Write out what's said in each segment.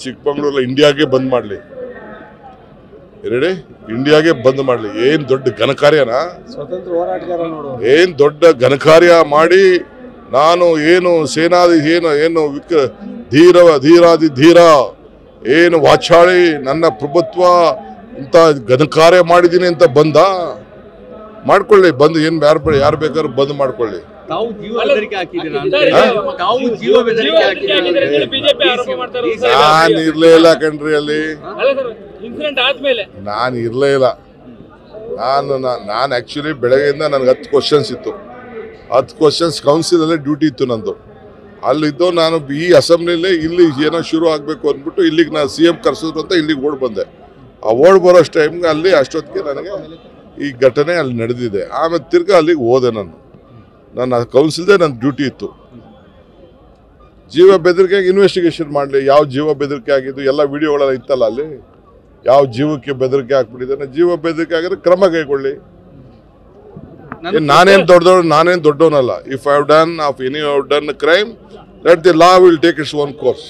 ಚಿಕ್ಕಮಗಳೂರು ಇಂಡಿಯಾಗೆ ಬಂದ್ ಮಾಡ್ಲಿ ಇಂಡಿಯಾಗೆ ಬಂದ್ ಮಾಡ್ಲಿ ಏನ್ ದೊಡ್ಡ ಘನಕಾರ್ಯನಾ ಸ್ವತಂತ್ರ ಹೋರಾಟಗಾರ ನೋಡು ಏನ್ ದೊಡ್ಡ ಘನಕಾರ್ಯ ಮಾಡಿ ನಾನು ಏನು ಸೇನಾದಿ ಏನು ಧೀರಾದಿ ಧೀರ ಏನು ವಾಚಾಳಿ ನನ್ನ ಪ್ರಭುತ್ವ ಇಂತ ಘನಕಾರ್ಯ ಮಾಡಿದೀನಿ ಅಂತ ಬಂದ ಮಾಡ್ಕೊಳ್ಳಿ ಬಂದು ಏನ್ ಯಾರು ಬೇಕಾದ್ರೂ ಬಂದ್ ಮಾಡ್ಕೊಳ್ಳಿ ನಾನು ಇರ್ಲೇ ಇಲ್ಲ ಕಣ್ರಿ ಅಲ್ಲಿ ನಾನು ಇರ್ಲೇ ಇಲ್ಲ ನಾನು ಆಕ್ಚುಲಿ ಬೆಳಗ್ಗೆಯಿಂದ ನನಗೆ 10 ಕ್ವಶನ್ಸ್ ಇತ್ತು 10 ಕ್ವಶನ್ಸ್ ಕೌನ್ಸಿಲ್ ಅಲ್ಲೇ ಡ್ಯೂಟಿ ಇತ್ತು ನಂದು ಅಲ್ಲಿದ್ದು ನಾನು ಈ ಅಸೆಂಬ್ಲಿಲಿ ಇಲ್ಲಿ ಏನೋ ಶುರು ಆಗ್ಬೇಕು ಅಂದ್ಬಿಟ್ಟು ಇಲ್ಲಿಗೆ ನಾನು CM ಕರ್ಸಿದ್ರು ಅಂತ ಇಲ್ಲಿಗೆ ಓಡ್ ಬಂದೆ ಆ ಓಡ್ ಬರೋಷ್ಟು ಟೈಮ್ಗೆ ಅಲ್ಲಿ ಅಷ್ಟೊತ್ತಿಗೆ ನನಗೆ ಈ ಘಟನೆ ಅಲ್ಲಿ ನಡೆದಿದೆ ಆಮೇಲೆ ತಿರ್ಗಾ ಅಲ್ಲಿಗೆ ಹೋದೆ ನನ್ನ ಕೌನ್ಸಿಲ್ದೇ ನನ್ನ ಡ್ಯೂಟಿ ಇತ್ತು ಜೀವ ಬೆದರಿಕೆಗೆ ಇನ್ವೆಸ್ಟಿಗೇಷನ್ ಮಾಡಲಿ ಯಾವ ಜೀವ ಬೆದರಿಕೆ ಆಗಿದ್ದು ಎಲ್ಲ ವಿಡಿಯೋಗಳೆಲ್ಲ ಇತ್ತಲ್ಲ ಅಲ್ಲಿ ಯಾವ ಜೀವಕ್ಕೆ ಬೆದರಿಕೆ ಹಾಕ್ಬಿಟ್ಟಿದ್ದಾನೆ ಜೀವ ಬೆದರಿಕೆ ಆಗಿದ್ರೆ ಕ್ರಮ ಕೈಗೊಳ್ಳಿ ನಾನೇನ್ ದೊಡ್ಡವನಲ್ಲ if I have done crime let the law will take its own course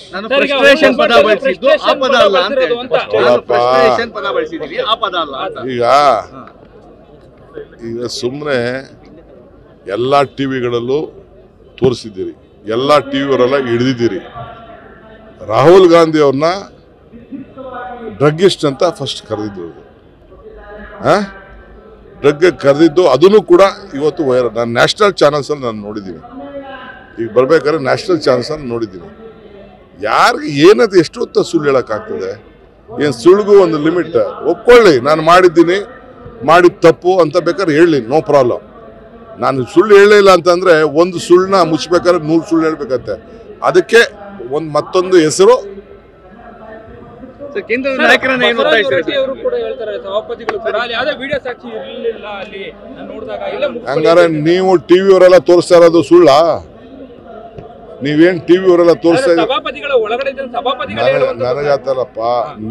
ಈಗ ಸುಮ್ಮನೆ ಎಲ್ಲ ಟಿವಿಗಳಲ್ಲೂ ತೋರಿಸಿದ್ದೀರಿ ಎಲ್ಲ ಟಿವಿಯವರೆಲ್ಲ ಹಿಡಿದಿದ್ದೀರಿ ರಾಹುಲ್ ಗಾಂಧಿ ಅವ್ರನ್ನ ಡ್ರಗ್ಗಿಸ್ಟ್ ಅಂತ ಫಸ್ಟ್ ಕರೆದಿದ್ದು ಡ್ರಗ್ ಕರೆದಿದ್ದು ಅದನ್ನು ಕೂಡ ಇವತ್ತು ವೈರಲ್ ನಾನು ನ್ಯಾಷನಲ್ ಚಾನಲ್ಸ್ ಅಲ್ಲಿ ನಾನು ನೋಡಿದ್ದೀನಿ ಈಗ ಬರ್ಬೇಕಾದ್ರೆ ನ್ಯಾಷನಲ್ ಚಾನಲ್ಸ್ ಅಲ್ಲಿ ನೋಡಿದ್ದೀನಿ ಯಾರಿಗೆ ಏನದು ಎಷ್ಟು ಹೊತ್ತು ಸುಳ್ಳು ಹೇಳಕ್ಕಾಗ್ತದೆ ಏನು ಸುಳ್ಳಿಗೂ ಒಂದು ಲಿಮಿಟ್ ಒಪ್ಕೊಳ್ಳಿ ನಾನು ಮಾಡಿದ್ದೀನಿ ಮಾಡಿದ ತಪ್ಪು ಅಂತ ಬೇಕಾದ್ರೆ ಹೇಳಿ ನೋ ಪ್ರಾಬ್ಲಮ್ ನಾನು ಸುಳ್ಳು ಹೇಳಲಿಲ್ಲ ಅಂತಂದ್ರೆ ಒಂದು ಸುಳ್ಳನ್ನ ಮುಚ್ಚಬೇಕಾದ್ರೆ 100 ಸುಳ್ಳು ಹೇಳ್ಬೇಕಂತೆ ಅದಕ್ಕೆ ಮತ್ತೊಂದು ಹೆಸರು ಹಂಗಾರೆ ನೀವು ಟಿವಿ ಅವರೆಲ್ಲ ತೋರಿಸ್ತಾ ಇರೋದು ಸುಳ್ಳ ನೀವೇನ್ ಟಿವಿ ಅವರೆಲ್ಲ ತೋರಿಸ್ತಾ ನನಗಾತಲ್ಲಪ್ಪ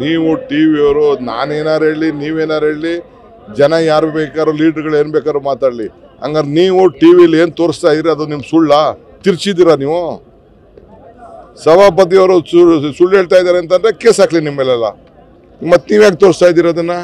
ನೀವು ಟಿವಿ ಅವರು ನಾನೇನಾರು ಹೇಳಿ ನೀವೇನಾರು ಹೇಳಿ ಜನ ಯಾರು ಬೇಕಾದ್ರೂ ಲೀಡರ್ಗಳು ಏನ್ ಬೇಕಾದ್ರೂ ಮಾತಾಡ್ಲಿ ಹಂಗಾರೆ ನೀವು ಟಿವಿಲಿ ಏನ್ ತೋರಿಸ್ತಾ ಇದ್ರಿ ಅದು ನಿಮ್ ಸುಳ್ಳ ತಿರ್ಚಿದ್ದೀರಾ ನೀವು ಸಭಾಪತಿಯವರು ಸುಳ್ಳು ಹೇಳ್ತಾ ಇದ್ದಾರೆ ಅಂತಂದ್ರೆ ಕೇಸ್ ಹಾಕ್ಲಿ ನಿಮ್ಮ ಮೇಲೆಲ್ಲ ಮತ್ತೆ ನೀವ್ಯಾಕೆ ತೋರಿಸ್ತಾ ಇದ್ದೀರ ಅದನ್ನ